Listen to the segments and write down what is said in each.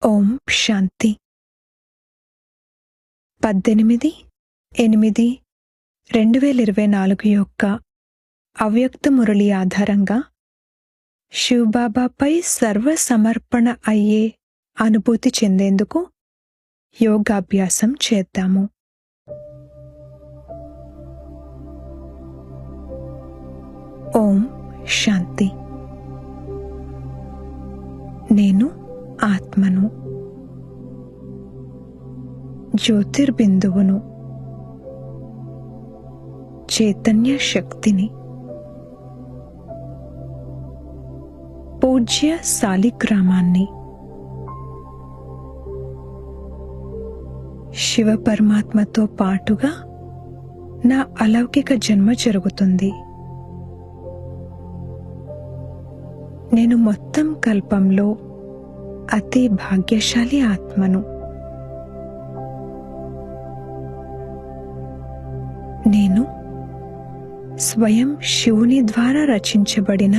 ఓం శాంతి. 18/8/2024 యొక్క అవ్యక్త మురళి ఆధారంగా శివబాబాపై సర్వసమర్పణ అయ్యే అనుభూతి చెందేందుకు యోగాభ్యాసం చేద్దాము. ఓం శాంతి. నేను ఆత్మను, జ్యోతిర్బిందువును, చైతన్య శక్తిని. పూజ్య సాలిగ్రామాన్ని శివ పరమాత్మతో పాటుగా నా అలౌకిక జన్మ జరుగుతుంది. నేను మొత్తం కల్పంలో అతి భాగ్యశాలి ఆత్మను. నేను స్వయం శివుని ద్వారా రచించబడిన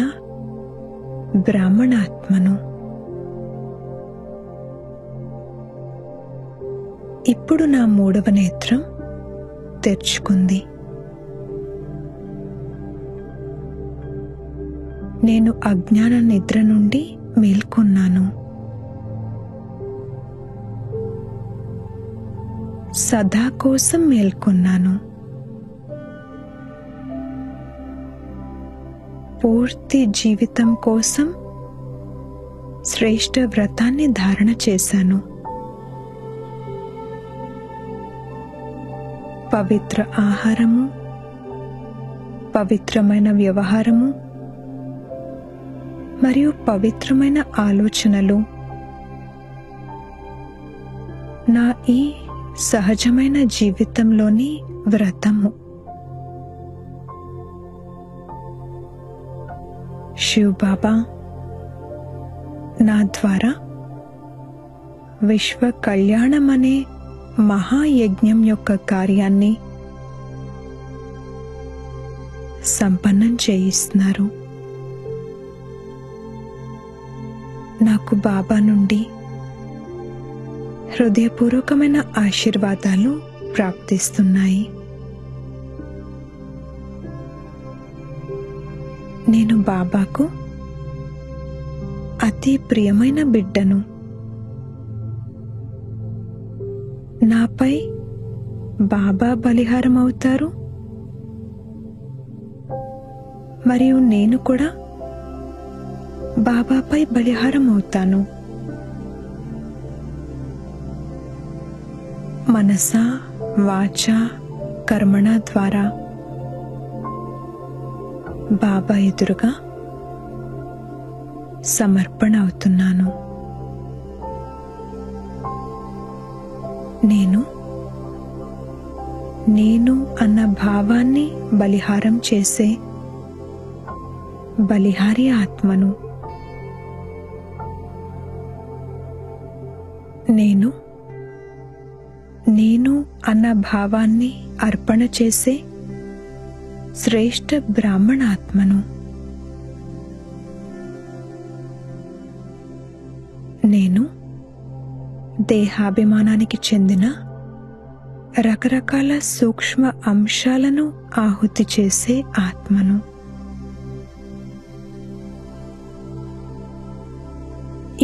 బ్రాహ్మణాత్మను. ఇప్పుడు నా మూడవ నేత్రం తెరుచుకుంది. నేను అజ్ఞాన నిద్ర నుండి మేల్కొన్నాను. సదా కోసం మేల్కొన్నాను. పూర్తి జీవితం కోసం శ్రేష్ఠ వ్రతాన్ని ధారణ చేశాను. పవిత్ర ఆహారము, పవిత్రమైన వ్యవహారము మరియు పవిత్రమైన ఆలోచనలు నా ఈ సహజమైన జీవితంలోని వ్రతము. శివబాబా నా ద్వారా విశ్వ కళ్యాణం అనే మహాయజ్ఞం యొక్క కార్యాన్ని సంపన్నం చేయిస్తున్నారు. నాకు బాబా నుండి హృదయపూర్వకమైన ఆశీర్వాదాలు ప్రాప్తిస్తున్నాయి. నేను బాబాకు అతి ప్రియమైన బిడ్డను. నాపై బాబా బలిహారం అవుతారు మరియు నేను కూడా బాబాపై బలిహారం అవుతాను. మనస, వాచ, కర్మణ ద్వారా బాబా ఎదురుగా సమర్పణ అవుతున్నాను. నేను అన్న భావాన్ని బలిహారం చేసే బలిహారి ఆత్మను. నేను అన్న భావాన్ని అర్పణ చేసే శ్రేష్ఠ బ్రాహ్మణాత్మను. నేను దేహాభిమానానికి చెందిన రకరకాల సూక్ష్మ అంశాలను ఆహుతి చేసే ఆత్మను.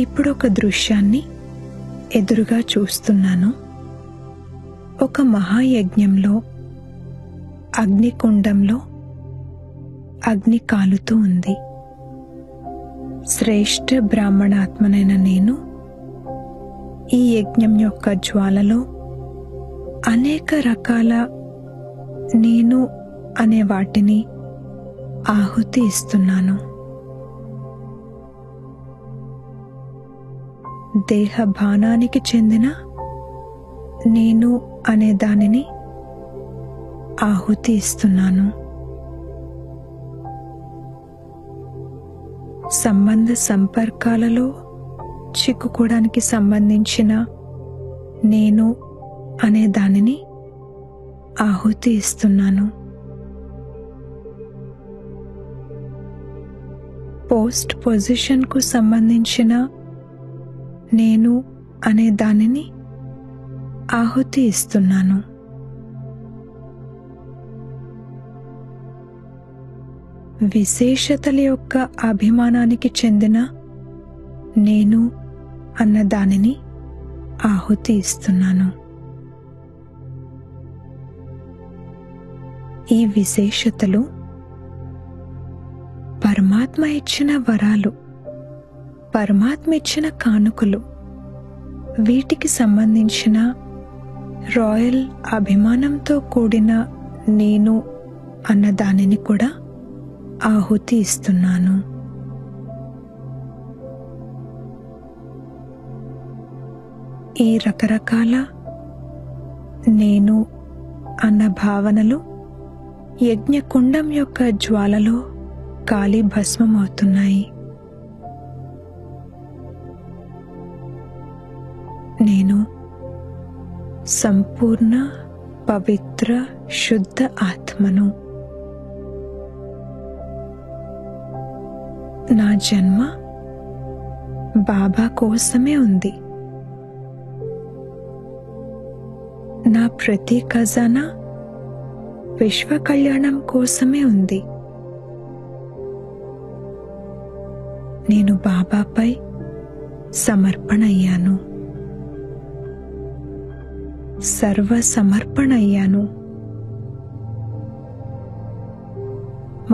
ఇప్పుడు ఒక దృశ్యాన్ని ఎదురుగా చూస్తున్నాను. ఒక మహాయజ్ఞంలో అగ్నికుండంలో అగ్ని కాలుతూ ఉంది. శ్రేష్ఠ బ్రాహ్మణాత్మనైన నేను ఈ యజ్ఞం యొక్క జ్వాలలో అనేక రకాల నేను అనే వాటిని ఆహుతి ఇస్తున్నాను. దేహభానానికి చెందిన నేను అనే దానిని ఆహుతి ఇస్తున్నాను. సంబంధ సంపర్కాలలో చిక్కుకోవడానికి సంబంధించిన నేను అనే దానిని ఆహుతి ఇస్తున్నాను. పోస్ట్ పొజిషన్కు సంబంధించిన నేను అనే దానిని ఆహుతి ఇస్తున్నాను. విశేషతల యొక్క అభిమానానికి చెందిన నేను అన్న దానిని ఆహుతి ఇస్తున్నాను. ఈ విశేషతలు పరమాత్మ ఇచ్చిన వరాలు, పరమాత్మ ఇచ్చిన కానుకలు. వీటికి సంబంధించిన రాయల్ అభిమానంతో కూడిన నేను అన్న దానిని కూడా ఆహుతి ఇస్తున్నాను. ఈ రకరకాల నేను అన్న భావనలు యజ్ఞకుండం యొక్క జ్వాలలో కాలి భస్మమవుతున్నాయి. నేను సంపూర్ణ పవిత్ర శుద్ధ ఆత్మను. నా జన్మ బాబా కోసమే ఉంది. నా ప్రతి ఖజానా విశ్వ కళ్యాణం కోసమే ఉంది. నేను బాబాపై సమర్పణ అయ్యాను, సర్వ సమర్పణ అయ్యాను.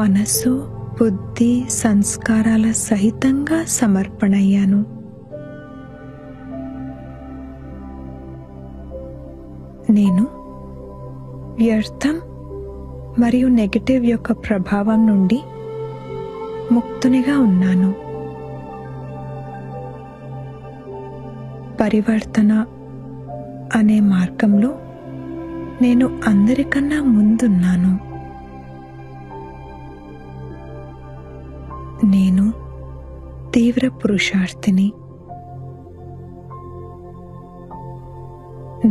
మనసు, బుద్ధి, సంస్కారాల సహితంగా సమర్పణ అయ్యాను. నేను వ్యర్థం మరియు నెగటివ్ యొక్క ప్రభావం నుండి ముక్తునిగా ఉన్నాను. పరివర్తన అనే మార్గంలో నేను అందరికన్నా ముందున్నాను. నేను తీవ్ర పురుషార్థిని.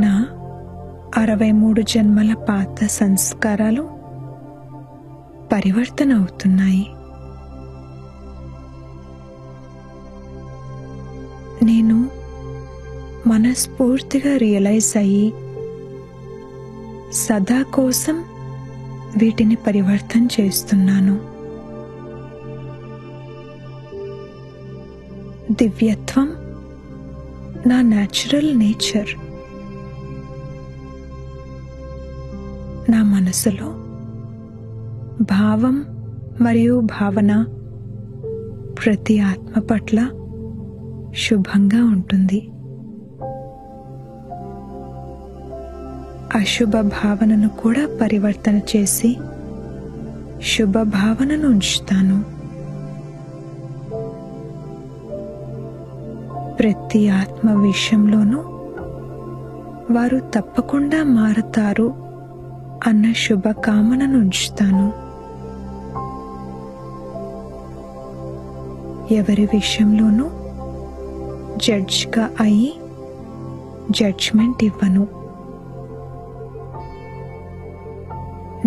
నా 63 జన్మల పాత సంస్కారాలు పరివర్తన అవుతున్నాయి. నేను మనస్ఫూర్తిగా రియలైజ్ అయ్యి సదా కోసం వీటిని పరివర్తన చేస్తున్నాను. దివ్యత్వం నా న్యాచురల్ నేచర్. నా మనసులో భావం మరియు భావన ప్రతి ఆత్మ పట్ల శుభంగా ఉంటుంది. అశుభ భావనను కూడా పరివర్తన చేసి శుభ భావనను ఉంచుతాను. ప్రతి ఆత్మ విషయంలోనూ వారు తప్పకుండా మారతారు అన్న శుభకామనను ఉంచుతాను. ఎవరి విషయంలోనూ జడ్జ్గా అయి జడ్జ్మెంట్ ఇవ్వను.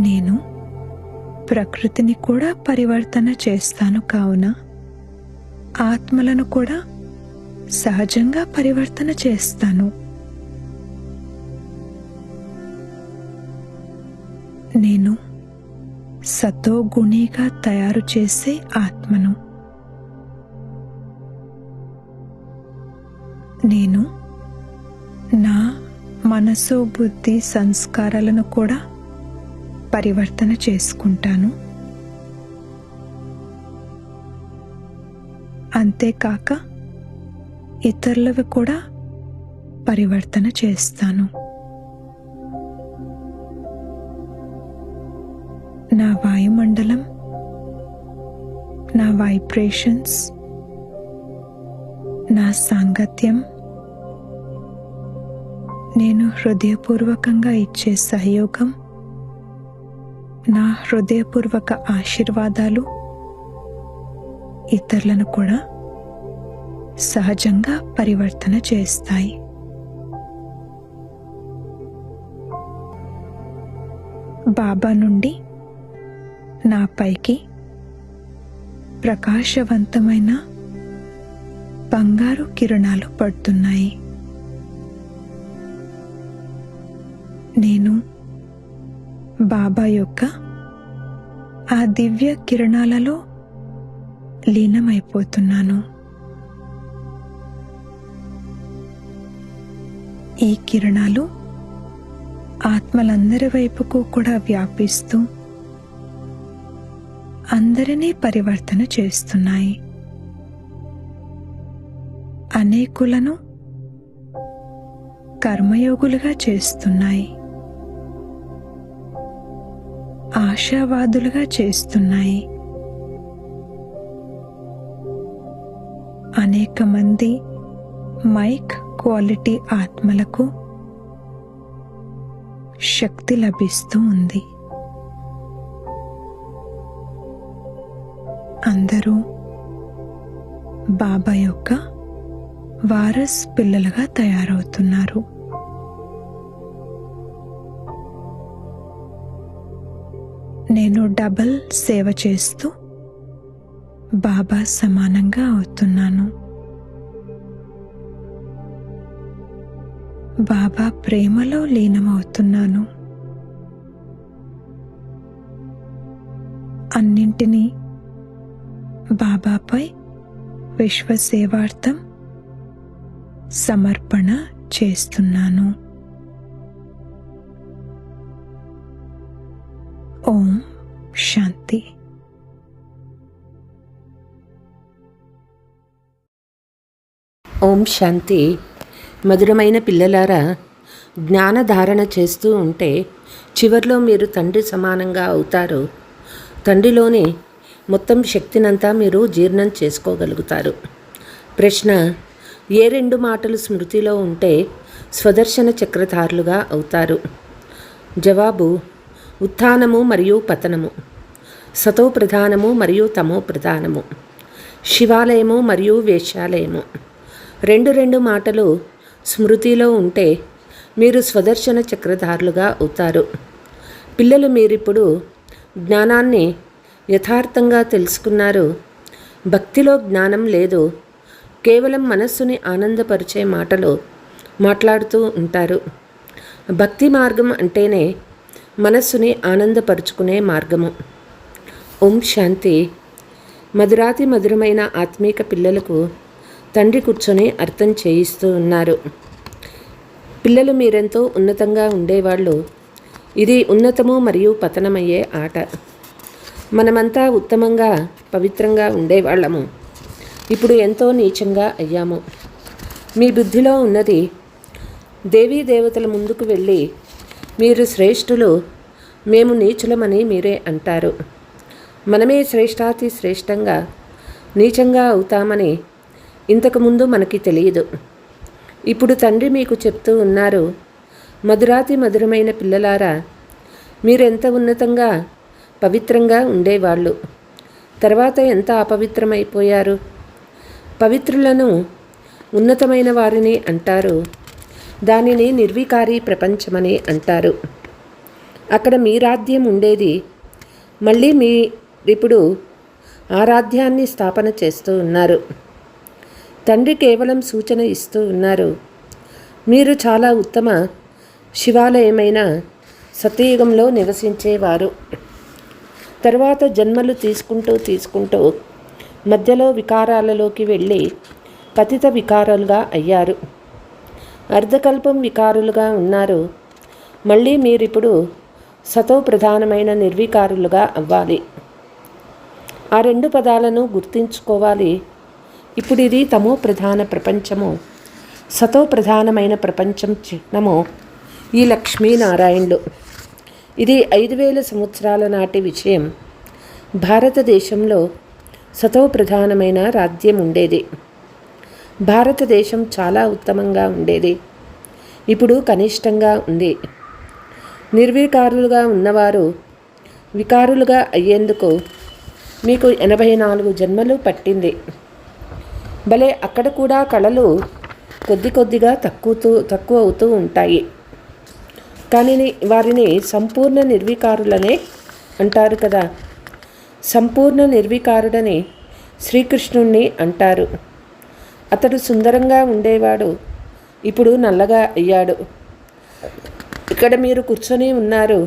నేను ప్రకృతిని కూడా పరివర్తన చేస్తాను. కావున ఆత్మలను కూడా సహజంగా పరివర్తన చేస్తాను. నేను సతోగుణిగా తయారు చేసే ఆత్మను. నేను నా మనసు, బుద్ధి, సంస్కారాలను కూడా పరివర్తన చేసుకుంటాను. అంతేకాక ఇతరులవి కూడా పరివర్తన చేస్తాను. నా వాయుమండలం, నా వైబ్రేషన్స్, నా సాంగత్యం, నేను హృదయపూర్వకంగా ఇచ్చే సహయోగం, నా హృదయపూర్వక ఆశీర్వాదాలు ఇతరులను కూడా సహజంగా పరివర్తన చేస్తాయి. బాబా నుండి నా పైకి ప్రకాశవంతమైన బంగారు కిరణాలు పడుతున్నాయి. నేను బాబా యొక్క ఆ దివ్య కిరణాలలో లీనమైపోతున్నాను. ఈ కిరణాలు ఆత్మలందరి వైపుకు కూడా వ్యాపిస్తూ అందరినీ పరివర్తన చేస్తున్నాయి. అనేకులను కర్మయోగులుగా చేస్తున్నాయి, ఆశావాదులుగా చేస్తున్నాయి. అనేక మంది మైక్ క్వాలిటీ ఆత్మలకు శక్తి లభిస్తూ ఉంది. అందరూ బాబా యొక్క వారస్ పిల్లలుగా తయారవుతున్నారు. నేను డబల్ సేవ చేస్తూ బాబా సమానంగా అవుతున్నాను. బాబా ప్రేమలో లీనమవుతున్నాను. అన్నింటినీ బాబాపై విశ్వసేవార్థం సమర్పణ చేస్తున్నాను. ఓం శాంతి. ఓం శాంతి. మధురమైన పిల్లలారా, జ్ఞానధారణ చేస్తూ ఉంటే చివర్లో మీరు తండ్రి సమానంగా అవుతారు. తండ్రిలోని మొత్తం శక్తినంతా మీరు జీర్ణం చేసుకోగలుగుతారు. ప్రశ్న: ఏ రెండు మాటలు స్మృతిలో ఉంటే స్వదర్శన చక్రధారులుగా అవుతారు? జవాబు: ఉత్థానము మరియు పతనము, సతో ప్రధానము మరియు తమో ప్రధానము, శివాలయము మరియు వేశ్యాలయము. రెండు మాటలు స్మృతిలో ఉంటే మీరు స్వదర్శన చక్రధారులుగా అవుతారు. పిల్లలు, మీరిప్పుడు జ్ఞానాన్ని యథార్థంగా తెలుసుకున్నారు. భక్తిలో జ్ఞానం లేదు. కేవలం మనస్సుని ఆనందపరిచే మాటలు మాట్లాడుతూ ఉంటారు. భక్తి మార్గం అంటేనే మనస్సుని ఆనందపరుచుకునే మార్గము. ఓం శాంతి. మధురాతి మధురమైన ఆత్మీక పిల్లలకు తండ్రి కూర్చొని అర్థం చేయిస్తూ ఉన్నారు. పిల్లలు, మీరెంతో ఉన్నతంగా ఉండేవాళ్ళు. ఇది ఉన్నతము మరియు పతనమయ్యే ఆట. మనమంతా ఉత్తమంగా పవిత్రంగా ఉండేవాళ్ళము. ఇప్పుడు ఎంతో నీచంగా అయ్యాము. మీ బుద్ధిలో ఉన్నది దేవీ దేవతల ముందుకు వెళ్ళి మీరు శ్రేష్ఠులు, మేము నీచులమని మీరే అంటారు. మనమే శ్రేష్ఠాతి శ్రేష్టంగా నీచంగా అవుతామని ఇంతకుముందు మనకి తెలియదు. ఇప్పుడు తండ్రి మీకు చెప్తూ ఉన్నారు, మధురాతి మధురమైన పిల్లలారా, మీరెంత ఉన్నతంగా పవిత్రంగా ఉండేవాళ్ళు, తర్వాత ఎంత అపవిత్రమైపోయారు. పవిత్రులను ఉన్నతమైన వారిని అంటారు. దానిని నిర్వికారి ప్రపంచమని అంటారు. అక్కడ మీరాధ్యం ఉండేది. మళ్ళీ మీరిప్పుడు ఆరాధ్యాన్ని స్థాపన చేస్తూ ఉన్నారు. తండ్రి కేవలం సూచన ఇస్తూ ఉన్నారు. మీరు చాలా ఉత్తమ శివాలయమైన సత్యయుగంలో నివసించేవారు. తర్వాత జన్మలు తీసుకుంటూ మధ్యలో వికారాలలోకి వెళ్ళి పతిత వికారాలుగా అయ్యారు. అర్ధకల్పం వికారులుగా ఉన్నారు. మళ్ళీ మీరిప్పుడు సతో ప్రధానమైన నిర్వికారులుగా అవ్వాలి. ఆ రెండు పదాలను గుర్తుంచుకోవాలి. ఇప్పుడు ఇది తమో ప్రధాన ప్రపంచము, సతో ప్రధానమైన ప్రపంచం చిహ్నము ఈ లక్ష్మీనారాయణులు. ఇది 5000 సంవత్సరాల నాటి విషయం. భారతదేశంలో సతో ప్రధానమైన రాజ్యం ఉండేది. భారతదేశం చాలా ఉత్తమంగా ఉండేది. ఇప్పుడు కనిష్టంగా ఉంది. నిర్వికారులుగా ఉన్నవారు వికారులుగా అయ్యేందుకు మీకు 84 జన్మలు పట్టింది. భలే, అక్కడ కూడా కళలు కొద్దిగా తక్కువ అవుతూ ఉంటాయి. కానీ వారిని సంపూర్ణ నిర్వికారులనే అంటారు కదా. సంపూర్ణ నిర్వికారుడని శ్రీకృష్ణుణ్ణి అంటారు. అతడు సుందరంగా ఉండేవాడు, ఇప్పుడు నల్లగా అయ్యాడు. ఇక్కడ మీరు కూర్చొని ఉన్నారు.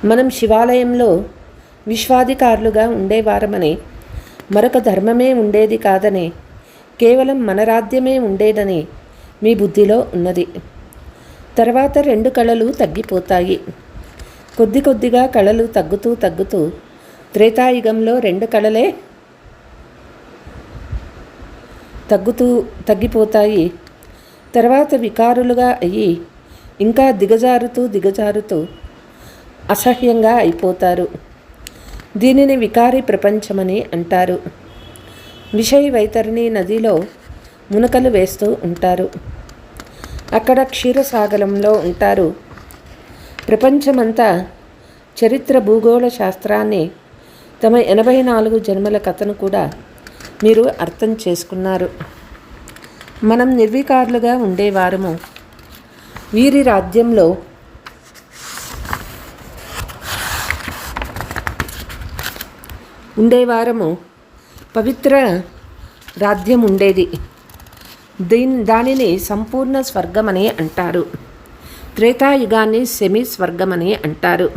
మనం శివాలయంలో విశ్వాధికారులుగా ఉండేవారమని, మరొక ధర్మమే ఉండేది కాదని, కేవలం మన రాజ్యమే ఉండేదని మీ బుద్ధిలో ఉన్నది. తర్వాత 2 కళలు తగ్గిపోతాయి. కొద్ది కొద్దిగా కళలు తగ్గుతూ తగ్గుతూ త్రేతాయుగంలో 2 కళలే తగ్గిపోతాయి. తర్వాత వికారులుగా అయ్యి ఇంకా దిగజారుతూ అసహ్యంగా అయిపోతారు. దీనిని వికారి ప్రపంచమని అంటారు. విషయ వైతరిణి నదిలో మునకలు వేస్తూ ఉంటారు. అక్కడ క్షీరసాగరంలో ఉంటారు. ప్రపంచమంతా చరిత్ర భూగోళ శాస్త్రాన్ని, తమ 84 జన్మల కథను కూడా మీరు అర్థం చేసుకున్నారు. మనం నిర్వికారులుగా ఉండేవారము. వీరి రాజ్యంలో ఉండేవారము. పవిత్ర రాజ్యం ఉండేది. దానిని సంపూర్ణ స్వర్గమని అంటారు. త్రేతాయుగాన్ని సెమీ స్వర్గమని అంటారు.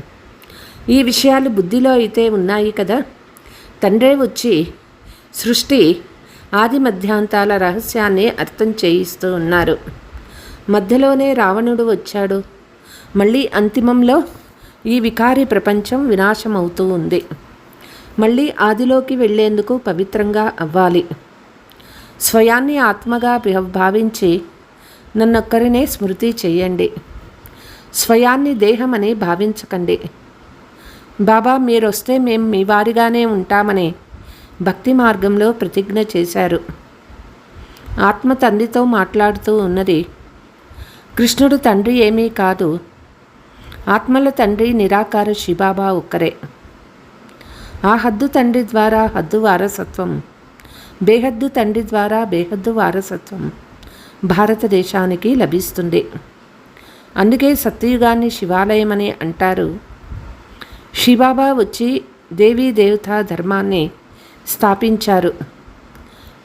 ఈ విషయాలు బుద్ధిలో అయితే ఉన్నాయి కదా. తండ్రే వచ్చి సృష్టి ఆది మధ్యాంతాల రహస్యాన్ని అర్థం చేయిస్తూ ఉన్నారు. మధ్యలోనే రావణుడు వచ్చాడు. మళ్ళీ అంతిమంలో ఈ వికారి ప్రపంచం వినాశమవుతూ ఉంది. మళ్ళీ ఆదిలోకి వెళ్ళేందుకు పవిత్రంగా అవ్వాలి. స్వయాన్ని ఆత్మగా భావించి నన్నొక్కరినే స్మృతి చేయండి. స్వయాన్ని దేహమని భావించకండి. బాబా మీరొస్తే మేము మీ వారిగానే ఉంటామని భక్తి మార్గంలో ప్రతిజ్ఞ చేశారు. ఆత్మ తండ్రితో మాట్లాడుతూ ఉన్నది. కృష్ణుడు తండ్రి ఏమీ కాదు. ఆత్మల తండ్రి నిరాకార శివబాబా ఒక్కరే. ఆ హద్దు తండ్రి ద్వారా హద్దు వారసత్వం, బేహద్దు తండ్రి ద్వారా బేహద్దు వారసత్వం భారతదేశానికి లభిస్తుంది. అందుకే సత్యయుగాన్ని శివాలయమని అంటారు. శివబాబా వచ్చి దేవీ దేవతా ధర్మాన్ని స్థాపించారు.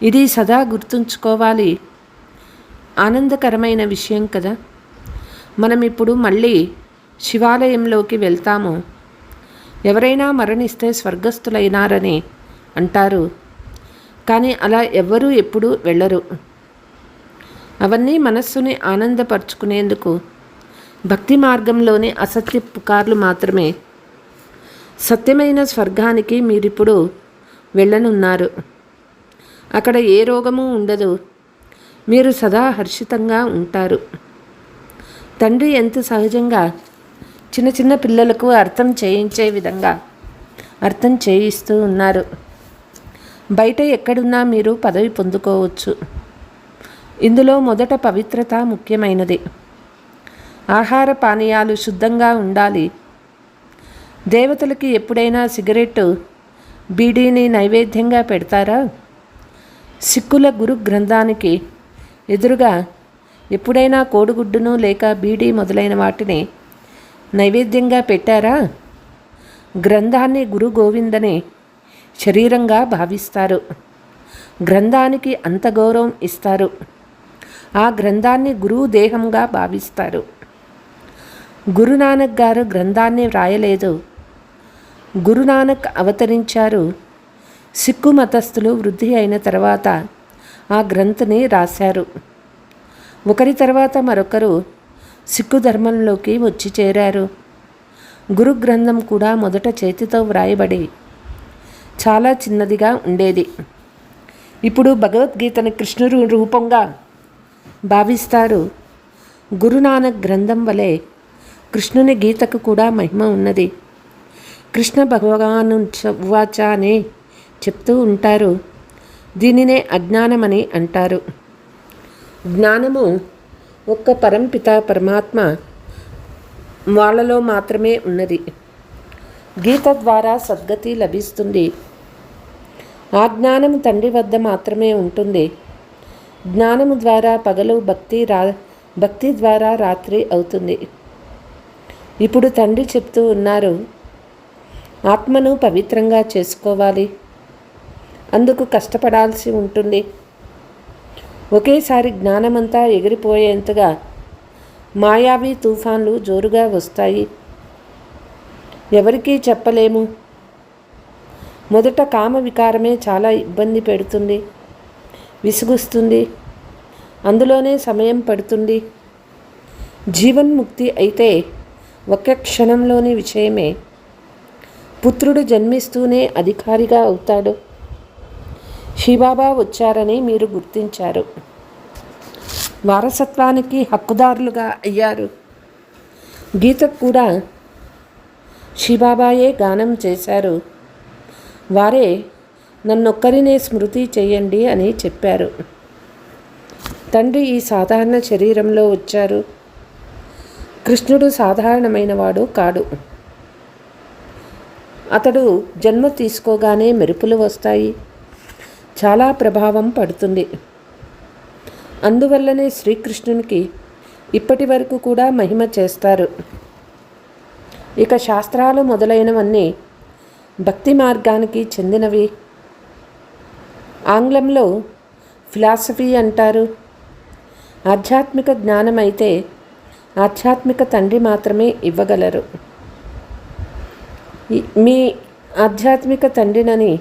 ఇది సదా గుర్తుంచుకోవాలి. ఆనందకరమైన విషయం కదా. మనం ఇప్పుడు మళ్ళీ శివాలయంలోకి వెళ్తాము. ఎవరైనా మరణిస్తే స్వర్గస్థులైనారని అంటారు. కానీ అలా ఎవ్వరూ ఎప్పుడూ వెళ్ళరు. అవన్నీ మనస్సుని ఆనందపరుచుకునేందుకు భక్తి మార్గంలోని అసత్య పుకార్లు మాత్రమే. సత్యమైన స్వర్గానికి మీరిప్పుడు వెళ్ళనున్నారు. అక్కడ ఏ రోగము ఉండదు. మీరు సదా హర్షితంగా ఉంటారు. తండ్రి ఎంత సహజంగా చిన్న చిన్న పిల్లలకు అర్థం చేయించే విధంగా అర్థం చేయిస్తూ ఉన్నారు. బయట ఎక్కడున్నా మీరు పదవి పొందుకోవచ్చు. ఇందులో మొదట పవిత్రత ముఖ్యమైనది. ఆహార పానీయాలు శుద్ధంగా ఉండాలి. దేవతలకి ఎప్పుడైనా సిగరెట్టు, బీడీని నైవేద్యంగా పెడతారా? సిక్కుల గురు గ్రంథానికి ఎదురుగా ఎప్పుడైనా కోడిగుడ్డును లేక బీడీ మొదలైన వాటిని నైవేద్యంగా పెట్టారా? గ్రంథాన్ని గురు గోవిందని శరీరంగా భావిస్తారు. గ్రంథానికి అంత గౌరవం ఇస్తారు. ఆ గ్రంథాన్ని గురువు దేహంగా భావిస్తారు. గురునానక్ గారు గ్రంథాన్ని వ్రాయలేదు. గురునానక్ అవతరించారు. సిక్కు మతస్థులు వృద్ధి అయిన తర్వాత ఆ గ్రంథని రాశారు. ఒకరి తర్వాత మరొకరు సిక్కు ధర్మంలోకి వచ్చి చేరారు. గురు గ్రంథం కూడా మొదట చేతితో వ్రాయబడి చాలా చిన్నదిగా ఉండేది. ఇప్పుడు భగవద్గీతను కృష్ణుడు రూపంగా భావిస్తారు. గురునానక్ గ్రంథం వలె కృష్ణుని గీతకు కూడా మహిమ ఉన్నది. కృష్ణ భగవాను ఉవాచ అని చెప్తూ ఉంటారు. దీనినే అజ్ఞానమని అంటారు. జ్ఞానము ఒక్క పరంపిత పరమాత్మ వాళ్ళలో మాత్రమే ఉన్నది. గీత ద్వారా సద్గతి లభిస్తుంది. ఆ జ్ఞానము తండ్రి వద్ద మాత్రమే ఉంటుంది. జ్ఞానము ద్వారా పగలు భక్తి ద్వారా రాత్రి అవుతుంది. ఇప్పుడు తండ్రి చెప్తూ ఉన్నారు, ఆత్మను పవిత్రంగా చేసుకోవాలి. అందుకు కష్టపడాల్సి ఉంటుంది. ఒకేసారి జ్ఞానమంతా ఎగిరిపోయేంతగా మాయావి తుఫాన్లు జోరుగా వస్తాయి. ఎవరికీ చెప్పలేము. మొదట కామ వికారమే చాలా ఇబ్బంది పెడుతుంది, విసుగుస్తుంది. అందులోనే సమయం పడుతుంది. జీవన్ముక్తి అయితే ఒక్క క్షణంలోని విషయమే. పుత్రుడు జన్మిస్తూనే అధికారిగా అవుతాడు. శివబాబా వచ్చారని మీరు గుర్తించారు. వారసత్వానికి హక్కుదారులుగా అయ్యారు. గీతకు కూడా శివబాబాయే గానం చేశారు. వారే నన్నొక్కరినే స్మృతి చేయండి అని చెప్పారు. తండ్రి ఈ సాధారణ శరీరంలో వచ్చారు. కృష్ణుడు సాధారణమైనవాడు కాడు. అతడు జన్మ తీసుకోగానే మెరుపులు వస్తాయి, చాలా ప్రభావం పడుతుంది. అందువల్లనే శ్రీకృష్ణునికి ఇప్పటి వరకు కూడా మహిమ చేస్తారు. ఇక శాస్త్రాలు మొదలైనవన్నీ భక్తి మార్గానికి చెందినవి. ఆంగ్లంలో ఫిలాసఫీ అంటారు. ఆధ్యాత్మిక జ్ఞానం అయితే ఆధ్యాత్మిక తండ్రి మాత్రమే ఇవ్వగలరు. మీ ఆధ్యాత్మిక తండ్రినని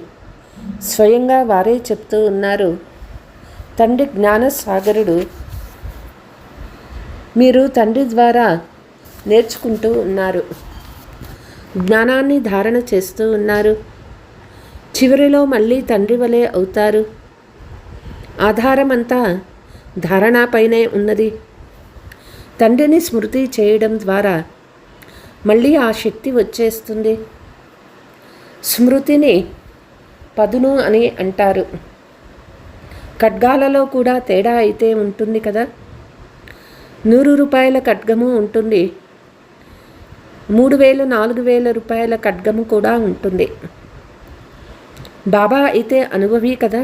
స్వయంగా వారే చెప్తూ ఉన్నారు. తండ్రి జ్ఞానసాగరుడు. మీరు తండ్రి ద్వారా నేర్చుకుంటూ ఉన్నారు, జ్ఞానాన్ని ధారణ చేస్తూ ఉన్నారు. చివరిలో మళ్ళీ తండ్రి వలె అవుతారు. ఆధారమంతా ధారణపైనే ఉన్నది. తండ్రిని స్మృతి చేయడం ద్వారా మళ్ళీ ఆ శక్తి వచ్చేస్తుంది. స్మృతిని పదును అని అంటారు. ఖడ్గాలలో కూడా తేడా అయితే ఉంటుంది కదా. 100 రూపాయల ఖడ్గము ఉంటుంది, 3000 4000 రూపాయల ఖడ్గము కూడా ఉంటుంది. బాబా అయితే అనుభవి కదా.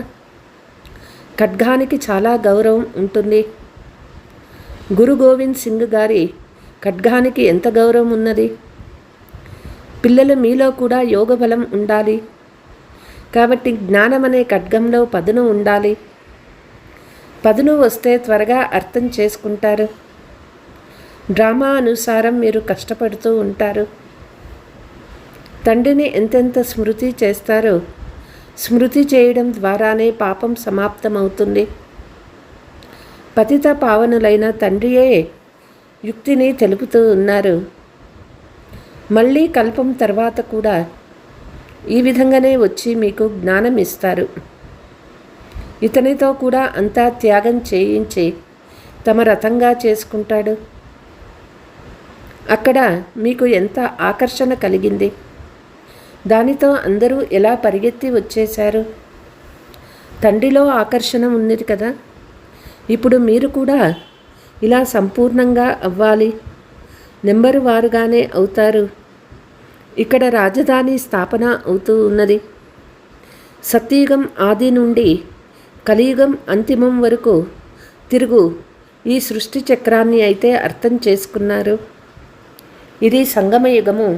ఖడ్గానికి చాలా గౌరవం ఉంటుంది. గురు గోవింద్ సింగ్ గారి ఖడ్గానికి ఎంత గౌరవం ఉన్నది. పిల్లలు మీలో కూడా యోగ బలం ఉండాలి. కాబట్టి జ్ఞానం అనే ఖడ్గంలో పదును ఉండాలి. పదును వస్తే త్వరగా అర్థం చేసుకుంటారు. డ్రామా అనుసారం మీరు కష్టపడుతూ ఉంటారు. తండ్రిని ఎంతెంత స్మృతి చేస్తారో స్మృతి చేయడం ద్వారానే పాపం సమాప్తమవుతుంది. పతిత పావనులైన తండ్రియే యుక్తిని తెలుపుతూ ఉన్నారు. మళ్ళీ కల్పం తర్వాత కూడా ఈ విధంగానే వచ్చి మీకు జ్ఞానం ఇస్తారు. ఇతనితో కూడా అంతా త్యాగం చేయించి తమ రథంగా చేసుకుంటాడు. అక్కడ మీకు ఎంత ఆకర్షణ కలిగింది. దానితో అందరూ ఎలా పరిగెత్తి వచ్చేశారు. తండ్రిలో ఆకర్షణ ఉన్నది కదా. ఇప్పుడు మీరు కూడా ఇలా సంపూర్ణంగా అవ్వాలి. నెంబరు వారుగానే అవుతారు. ఇక్కడ రాజధాని స్థాపన అవుతూ ఉన్నది. సత్యయుగం ఆది నుండి కలియుగం అంతిమం వరకు తిరుగు ఈ సృష్టి చక్రాన్ని అయితే అర్థం చేసుకున్నారు. ఇది సంగమయుగము.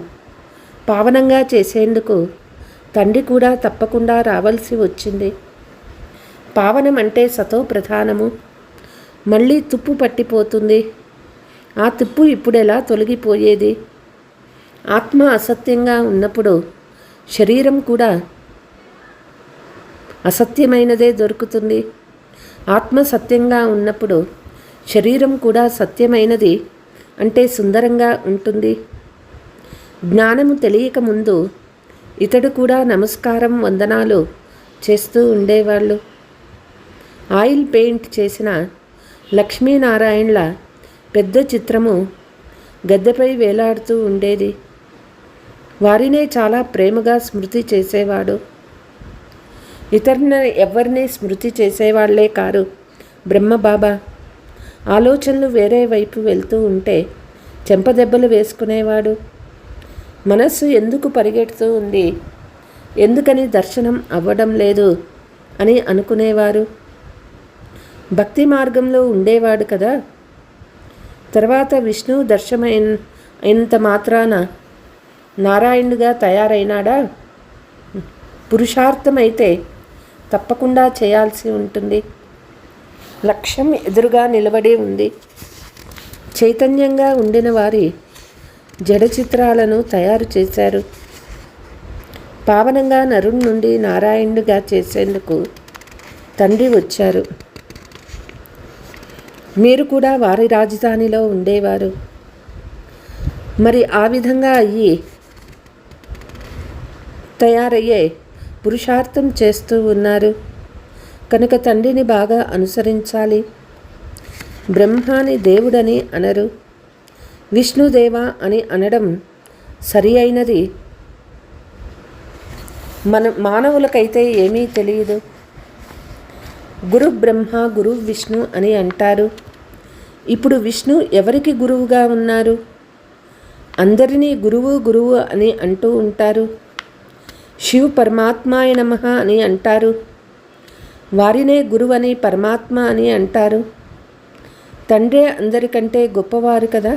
పావనంగా చేసేందుకు తండ్రి కూడా తప్పకుండా రావాల్సి వచ్చింది. పావనం అంటే సతో ప్రధానము. మళ్ళీ తుప్పు పట్టిపోతుంది. ఆ తుప్పు ఇప్పుడెలా తొలగిపోయేది? ఆత్మ అసత్యంగా ఉన్నప్పుడు శరీరం కూడా అసత్యమైనదే దొరుకుతుంది. ఆత్మ సత్యంగా ఉన్నప్పుడు శరీరం కూడా సత్యమైనది అంటే సుందరంగా ఉంటుంది. జ్ఞానము తెలియకముందు ఇతడు కూడా నమస్కారం వందనాలు చేస్తూ ఉండేవాళ్ళు. ఆయిల్ పెయింట్ చేసిన లక్ష్మీనారాయణల పెద్ద చిత్రము గద్దెపై వేలాడుతూ ఉండేది. వారినే చాలా ప్రేమగా స్మృతి చేసేవాడు. ఇతరుని ఎవరిని స్మృతి చేసేవాళ్లే కారు బ్రహ్మబాబా. ఆలోచనలు వేరే వైపు వెళ్తూ ఉంటే చెంపదెబ్బలు వేసుకునేవాడు. మనస్సు ఎందుకు పరిగెడుతూ ఉంది, ఎందుకని దర్శనం అవ్వడం లేదు అని అనుకునేవారు. భక్తి మార్గంలో ఉండేవాడు కదా. తర్వాత విష్ణు దర్శనమైనంత మాత్రాన నారాయణుడిగా తయారైనాడా? పురుషార్థమైతే తప్పకుండా చేయాల్సి ఉంటుంది. లక్ష్యం ఎదురుగా నిలబడి ఉంది. చైతన్యంగా ఉండిన వారి జడ చిత్రాలను తయారు చేశారు. పావనంగా నరుని నుండి నారాయణుడిగా చేసేందుకు తండ్రి వచ్చారు. మీరు కూడా వారి రాజధానిలో ఉండేవారు. మరి ఆ విధంగా తయారయ్యే పురుషార్థం చేస్తూ ఉన్నారు కనుక తండ్రిని బాగా అనుసరించాలి. బ్రహ్మాని దేవుడని అనరు, విష్ణుదేవ అని అనడం సరి అయినది. మానవులకైతే ఏమీ తెలియదు. గురు బ్రహ్మ గురు విష్ణు అని అంటారు. ఇప్పుడు విష్ణు ఎవరికి గురువుగా ఉన్నారు? అందరినీ గురువు గురువు అని అంటూ ఉంటారు. శివ పరమాత్మాయ నమః అని అంటారు. వారినే గురువని పరమాత్మ అని అంటారు. తండ్రే అందరికంటే గొప్పవారు కదా.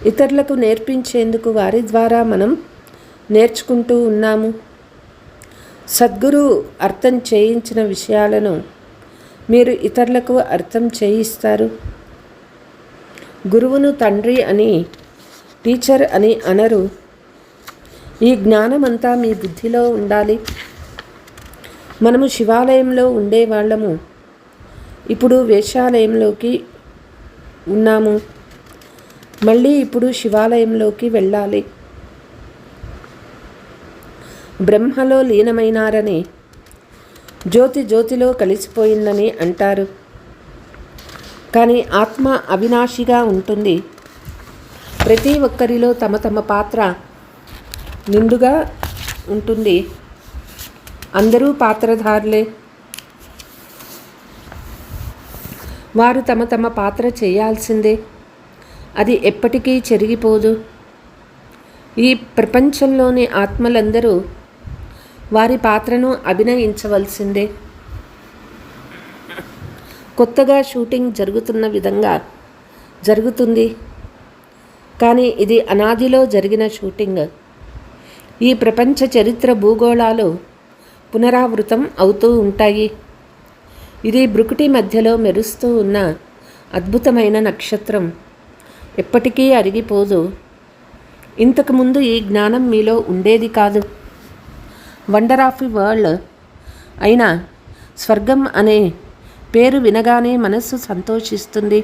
ఇతరులకు నేర్పించేందుకు వారి ద్వారా మనం నేర్చుకుంటూ ఉన్నాము. సద్గురు అర్థం చేయించిన విషయాలను మీరు ఇతరులకు అర్థం చేయిస్తారు. గురువును తండ్రి అని, టీచర్ అని అనరు. ఈ జ్ఞానమంతా మీ బుద్ధిలో ఉండాలి. మనము శివాలయంలో ఉండేవాళ్ళము, ఇప్పుడు వేశ్యాలయంలోకి ఉన్నాము. మళ్ళీ ఇప్పుడు శివాలయంలోకి వెళ్ళాలి. బ్రహ్మలో లీనమైనారని, జ్యోతి జ్యోతిలో కలిసిపోయిందని అంటారు. కానీ ఆత్మ అవినాశిగా ఉంటుంది. ప్రతి ఒక్కరిలో తమ తమ పాత్ర నిండుగా ఉంటుంది. అందరూ పాత్రధారులే. వారు తమ తమ పాత్ర చేయాల్సిందే. అది ఎప్పటికీ చెరిగిపోదు. ఈ ప్రపంచంలోని ఆత్మలందరూ వారి పాత్రను అభినయించవలసిందే. కొత్తగా షూటింగ్ జరుగుతున్న విధంగా జరుగుతుంది. కానీ ఇది అనాదిలో జరిగిన షూటింగ్. ఈ ప్రపంచ చరిత్ర భూగోళాలు పునరావృతం అవుతూ ఉంటాయి. ఇది బ్రుకుటి మధ్యలో మెరుస్తూ ఉన్న అద్భుతమైన నక్షత్రం. ఎప్పటికీ అరిగిపోదు. ఇంతకుముందు ఈ జ్ఞానం మీలో ఉండేది కాదు. వండర్ ఆఫ్ ది వరల్డ్ అయిన స్వర్గం అనే పేరు వినగానే మనస్సు సంతోషిస్తుంది.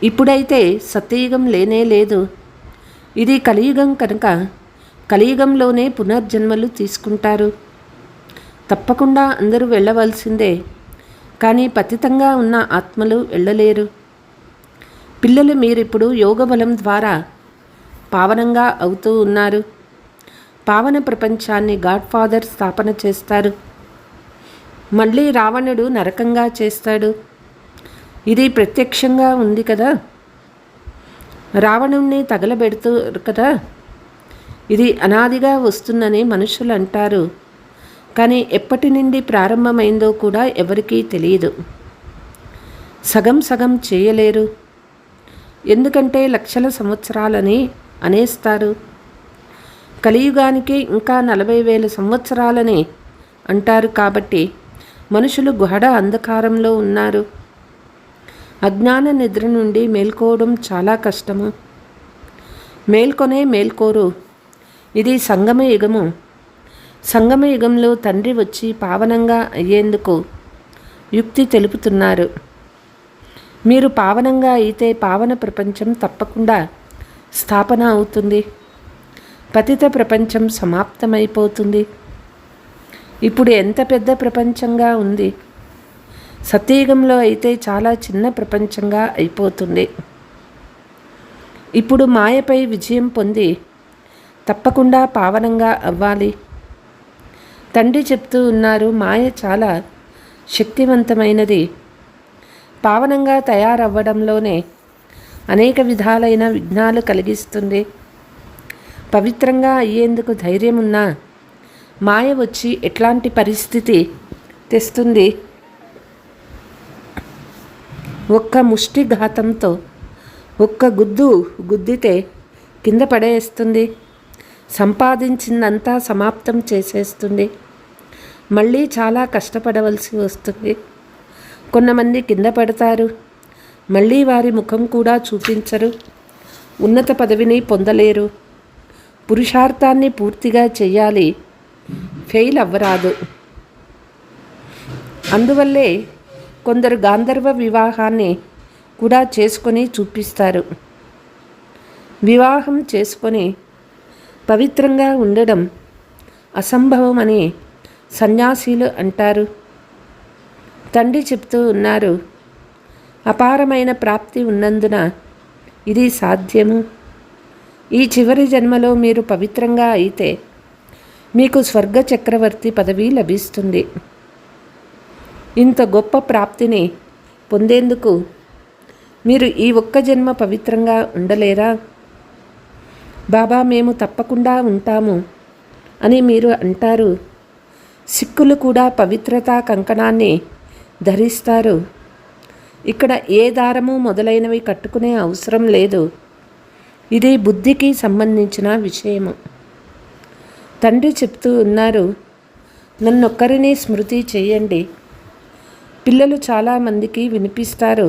ఇప్పుడైతే సత్యయుగం లేనే లేదు. ఇది కలియుగం కనుక కలియుగంలోనే పునర్జన్మలు తీసుకుంటారు. తప్పకుండా అందరూ వెళ్ళవలసిందే. కానీ పతితంగా ఉన్న ఆత్మలు వెళ్ళలేరు. పిల్లలు మీరిప్పుడు యోగబలం ద్వారా పావనంగా అవుతూ ఉన్నారు. పావన ప్రపంచాన్ని గాడ్ ఫాదర్ స్థాపన చేస్తారు. మళ్ళీ రావణుడు నరకంగా చేస్తాడు. ఇది ప్రత్యక్షంగా ఉంది కదా. రావణుణ్ణి తగలబెడుతారు కదా. ఇది అనాదిగా వస్తుందని మనుషులు అంటారు. కానీ ఎప్పటి నుండి ప్రారంభమైందో కూడా ఎవరికీ తెలియదు. సగం సగం చేయలేరు. ఎందుకంటే లక్షల సంవత్సరాలని అనేస్తారు. కలియుగానికి ఇంకా 40,000 సంవత్సరాలని అంటారు. కాబట్టి మనుషులు గుహడ అంధకారంలో ఉన్నారు. అజ్ఞాన నిద్ర నుండి మేల్కోవడం చాలా కష్టము. మేల్కోరు. ఇది సంగమ యుగము. సంగమ యుగంలో తండ్రి వచ్చి పావనంగా అయ్యేందుకు యుక్తి తెలుపుతున్నారు. మీరు పావనంగా అయితే పావన ప్రపంచం తప్పకుండా స్థాపన అవుతుంది. పతిత ప్రపంచం సమాప్తమైపోతుంది. ఇప్పుడు ఎంత పెద్ద ప్రపంచంగా ఉంది. సత్యయుగంలో అయితే చాలా చిన్న ప్రపంచంగా అయిపోతుంది. ఇప్పుడు మాయపై విజయం పొంది తప్పకుండా పావనంగా అవ్వాలి. తండ్రి చెప్తూ ఉన్నారు, మాయ చాలా శక్తివంతమైనది. పావనంగా తయారవ్వడంలోనే అనేక విధాలైన విఘ్నాలు కలిగిస్తుంది. పవిత్రంగా అయ్యేందుకు ధైర్యం ఉన్నా మాయ వచ్చి ఎట్లాంటి పరిస్థితి తెస్తుంది. ఒక్క ముష్టి ఘాతంతో ఒక్క గుద్దితే కింద పడేస్తుంది. సంపాదించిందంతా సమాప్తం చేసేస్తుంది. మళ్ళీ చాలా కష్టపడవలసి వస్తుంది. కొంతమంది కింద పడతారు, మళ్ళీ వారి ముఖం కూడా చూపించరు, ఉన్నత పదవిని పొందలేరు. పురుషార్థాన్ని పూర్తిగా చెయ్యాలి, ఫెయిల్ అవ్వరాదు. అందువల్లే కొందరు గాంధర్వ వివాహాన్ని కూడా చేసుకొని చూపిస్తారు. వివాహం చేసుకొని పవిత్రంగా ఉండడం అసంభవమని సన్యాసీలు అంటారు. తండ్రి చెప్తూ ఉన్నారు, అపారమైన ప్రాప్తి ఉన్నందున ఇది సాధ్యము. ఈ చివరి జన్మలో మీరు పవిత్రంగా అయితే మీకు స్వర్గ చక్రవర్తి పదవి లభిస్తుంది. ఇంత గొప్ప ప్రాప్తిని పొందేందుకు మీరు ఈ ఒక్క జన్మ పవిత్రంగా ఉండలేరా? బాబా, మేము తప్పకుండా ఉంటాము అని మీరు అంటారు. సిక్కులు కూడా పవిత్రతా కంకణాన్ని ధరిస్తారు. ఇక్కడ ఏ దారము మొదలైనవి కట్టుకునే అవసరం లేదు. ఇది బుద్ధికి సంబంధించిన విషయము. తండ్రి చెప్తూ ఉన్నారు, నన్నొక్కరిని స్మృతి చేయండి. పిల్లలు చాలామందికి వినిపిస్తారు,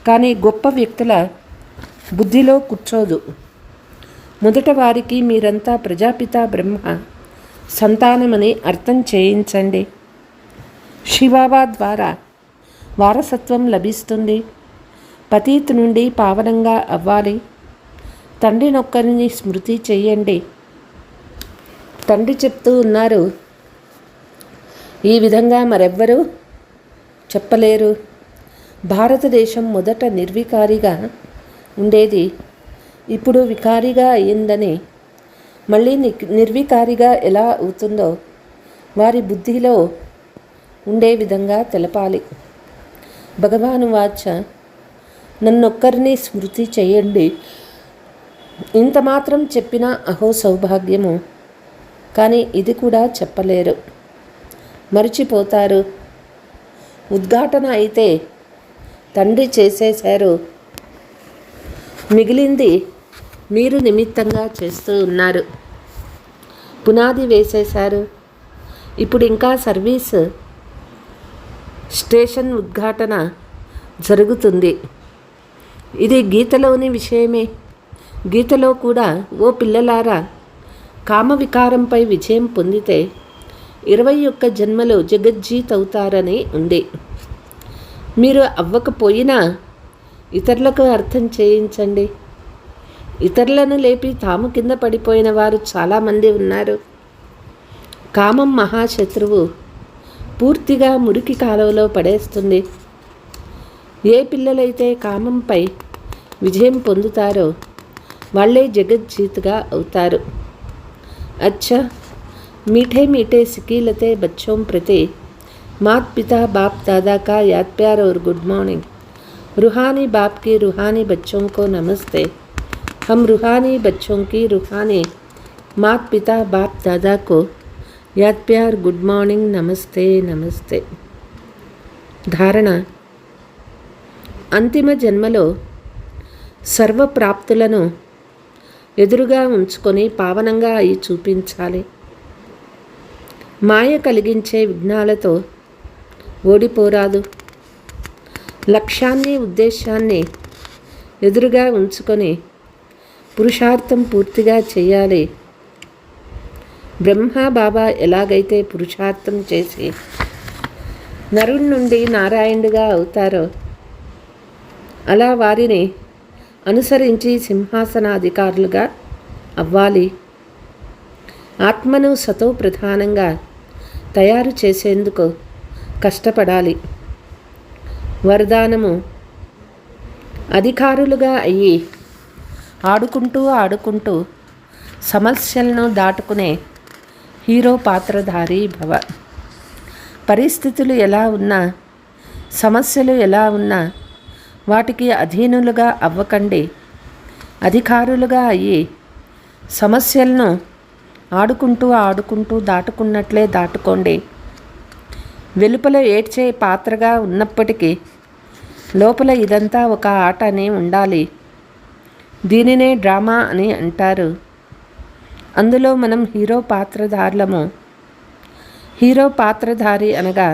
కానీ గొప్ప వ్యక్తుల బుద్ధిలో కూర్చోదు. మొదట వారికి మీరంతా ప్రజాపిత బ్రహ్మ సంతానమని అర్థం చేయించండి. శివబాబా ద్వారా వారసత్వం లభిస్తుంది. పతీత్ నుండి పావనంగా అవ్వాలి. తండ్రినొక్కరిని స్మృతి చేయండి. తండ్రి చెప్తూ ఉన్నారు, ఈ విధంగా మరెవ్వరూ చెప్పలేరు. భారతదేశం మొదట నిర్వికారిగా ఉండేది, ఇప్పుడు వికారిగా అయ్యిందని. మళ్ళీ నిర్వికారిగా ఎలా అవుతుందో వారి బుద్ధిలో ఉండే విధంగా తెలపాలి. భగవాను వాచ, నన్నొక్కరిని స్మృతి చేయండి. ఇంత మాత్రం చెప్పినా అహో సౌభాగ్యము. కానీ ఇది కూడా చెప్పలేరు, మరిచిపోతారు. ఉద్ఘాటన అయితే తండ్రి చేసేశారు, మిగిలింది మీరు నిమిత్తంగా చేస్తూ ఉన్నారు. పునాది వేసేశారు. ఇప్పుడు ఇంకా సర్వీస్ స్టేషన్ ఉద్ఘాటన జరుగుతుంది. ఇది గీతలోని విషయమే. గీతలో కూడా, ఓ పిల్లలారా, కామ వికారంపై విజయం పొందితే 21 జన్మలో జగజ్జీత్ అవుతారని ఉంది. మీరు అవ్వకపోయినా ఇతరులకు అర్థం చేయించండి. ఇతరులను లేపి తాము కింద పడిపోయిన వారు చాలామంది ఉన్నారు. కామం మహాశత్రువు, పూర్తిగా మురికి కాలువలో పడేస్తుంది. ఏ పిల్లలైతే కామంపై విజయం పొందుతారో వాళ్ళే జగజ్జీత్గా అవుతారు. अच्छा, मीठे मीठे सिकीलते बच्चों प्रति मात पिता बाप दादा का याद प्यार और गुड मॉर्निंग. रूहानी बाप की रूहानी बच्चों को नमस्ते. हम रूहानी बच्चों की रूहानी मात पिता बाप दादा को याद प्यार गुड मॉर्निंग नमस्ते नमस्ते. धारण, అంతిమ జన్మలో సర్వ ప్రాప్తులను ఎదురుగా ఉంచుకొని పావనంగా అయి చూపించాలి. మాయ కలిగించే విఘ్నాలతో ఓడిపోరాదు. లక్ష్యాన్ని, ఉద్దేశాన్ని ఎదురుగా ఉంచుకొని పురుషార్థం పూర్తిగా చేయాలి. బ్రహ్మ బాబా ఎలాగైతే పురుషార్థం చేసి నరుడి నుండి నారాయణుడిగా అవుతారో అలా వారిని అనుసరించి సింహాసనాధికారులుగా అవ్వాలి. ఆత్మను సతో ప్రధానంగా తయారు చేసేందుకు కష్టపడాలి. వరదానము, అధికారులుగా అయ్యి ఆడుకుంటూ సమస్యలను దాటుకునే హీరో పాత్రధారి భవ. పరిస్థితులు ఎలా ఉన్నా, సమస్యలు ఎలా ఉన్నా వాటికి అధీనులుగా అవ్వకండి. అధికారులుగా అయ్యి సమస్యలను ఆడుకుంటూ దాటుకున్నట్లే దాటుకోండి. వెలుపల ఏడ్చే పాత్రగా ఉన్నప్పటికీ లోపల ఇదంతా ఒక ఆట అని ఉండాలి. దీనినే డ్రామా అని అంటారు. అందులో మనం హీరో పాత్రధారులము. హీరో పాత్రధారి అనగా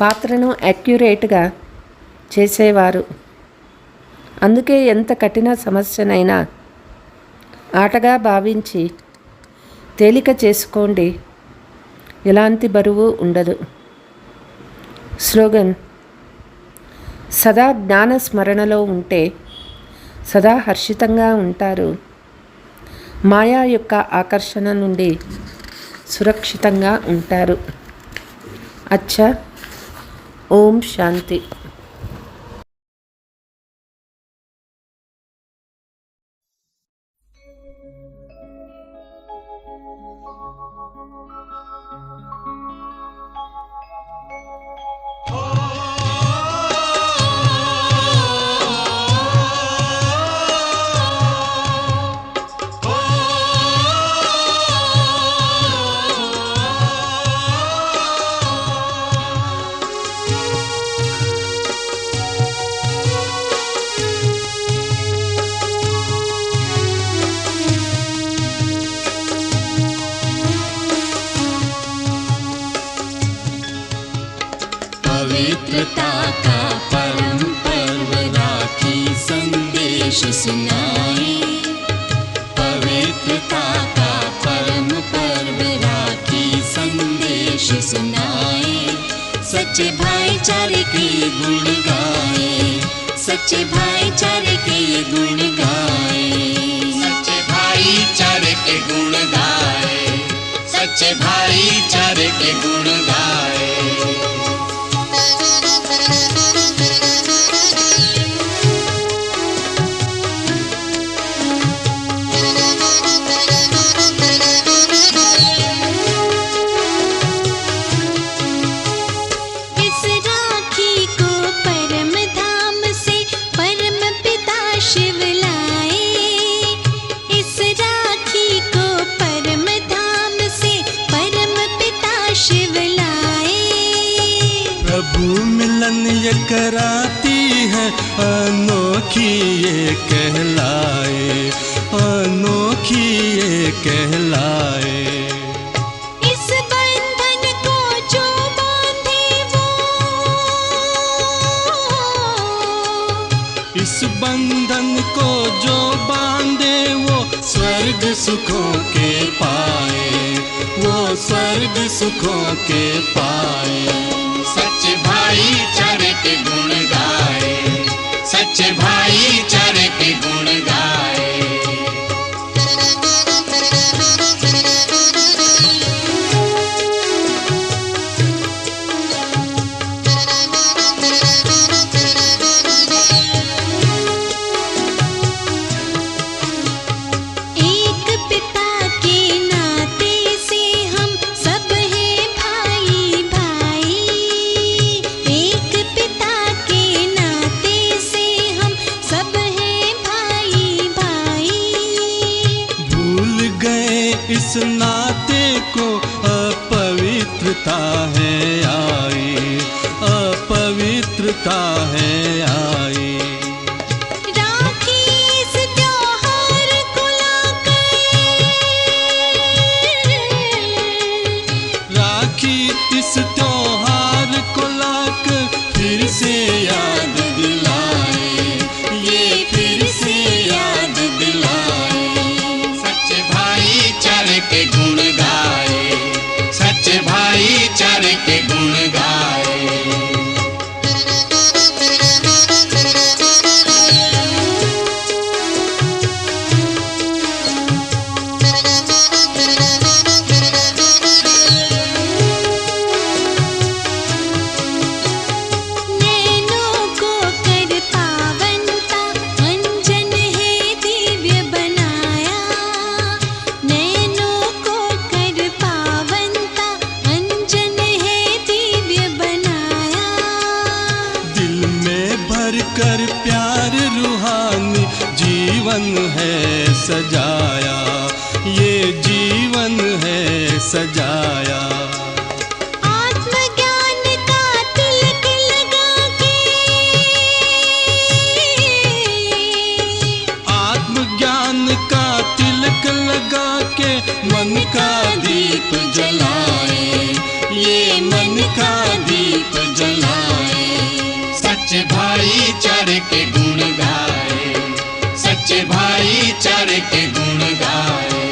పాత్రను యాక్యురేట్గా చేసేవారు. అందుకే ఎంత కఠిన సమస్యనైనా ఆటగా భావించి తేలిక చేసుకోండి, ఎలాంటి బరువు ఉండదు. స్లోగన్: సదా జ్ఞాన స్మరణలో ఉంటే సదా హర్షితంగా ఉంటారు. మాయా యొక్క ఆకర్షణ నుండి సురక్షితంగా ఉంటారు. అచ్చా. ఓం శాంతి. पवित्रता का परम पर्व राखी संदेश सुनाए। पवित्रता का परम पर्व राखी संदेश सुनाए। सच्चे भाईचारे के गुण गाए, सच्चे भाईचारे के गुण गाए, सच्चे भाईचारे के गुण गाए, सच्चे भाईचारे के गुण गाए। मिलन ये कराती है अनोखी ये कहलाए, अनोखी ये कहलाए। इस बंधन को जो बांधे वो, इस बंधन को जो बांधे वो स्वर्ग सुखों के पाए, वो स्वर्ग सुखों के पाए। सच्चे भाईचारे के गुण गाए, सच्चे भाईचारे के गुण गाए। एक पिता के नाते से हम सब हैं भाई भाई। एक पिता के नाते से हम सब हैं भाई भाई। भूल गए इस नाते को अपवित्रता है आई, अपवित्रता है आई। राखी इस त्योहार को लाकर, राखी इस त्योहार को लाकर फिर से याद दिलाए, ये फिर से याद दिलाए। सच्चे भाईचारे के गुण गाए, सच्चे भाईचारे के गुण गाए। नैनों को कर पावनता अंजन है दिव्य बनाया। नैनों को कर पावनता अंजन है दिव्य बनाया। दिल में भर कर प्यार रूहानी जीवन है सजाया, ये जीवन है सजाया। आत्मज्ञान का तिलक लगा के, आत्मज्ञान का तिलक लगा के मन का दीप जलाए, ये मन का दीप जलाए। सच्चे भाई सच्चे भाईचारे के गुण गाए।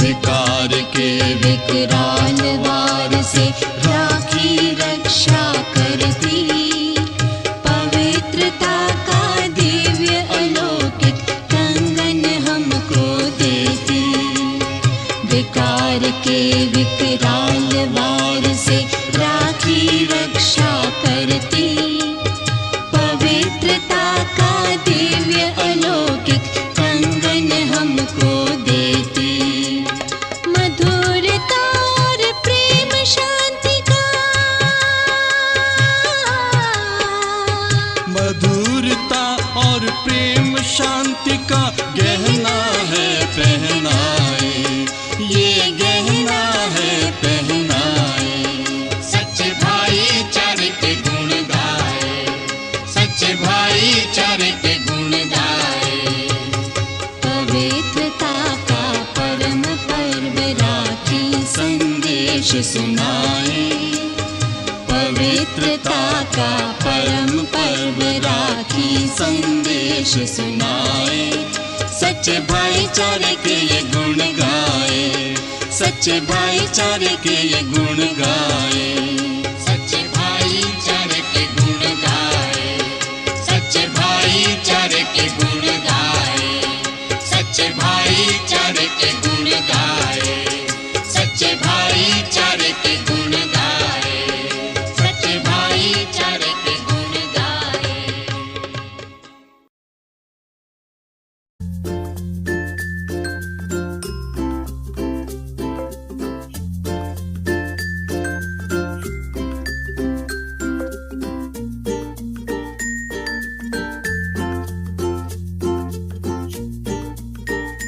विकार के विकराल वार से राखी रक्षा करती, पवित्रता का दिव्य अलौकिक कंगन हमको देती। विकार के विकराल वार से राखी रक्षा करती, पवित्रता का दिव्य अलौकिक कंगन हमको देती। मधुरता और प्रेम शांति का, मधुरता और प्रेम शांति का गहना है पहनाए, ये गहना है पहनाए। सच्चे भाईचारे के गुण गाए, सच्चे भाईचारे के गुण गाए। पवित्रता का परम पर्व राखी संदेश सुनाए, पवित्रता का परम पर्व राखी संदेश सुनाए। सच्चे भाईचारे के ये गुण गाए, सच्चे भाईचारे के ये गुण गाए।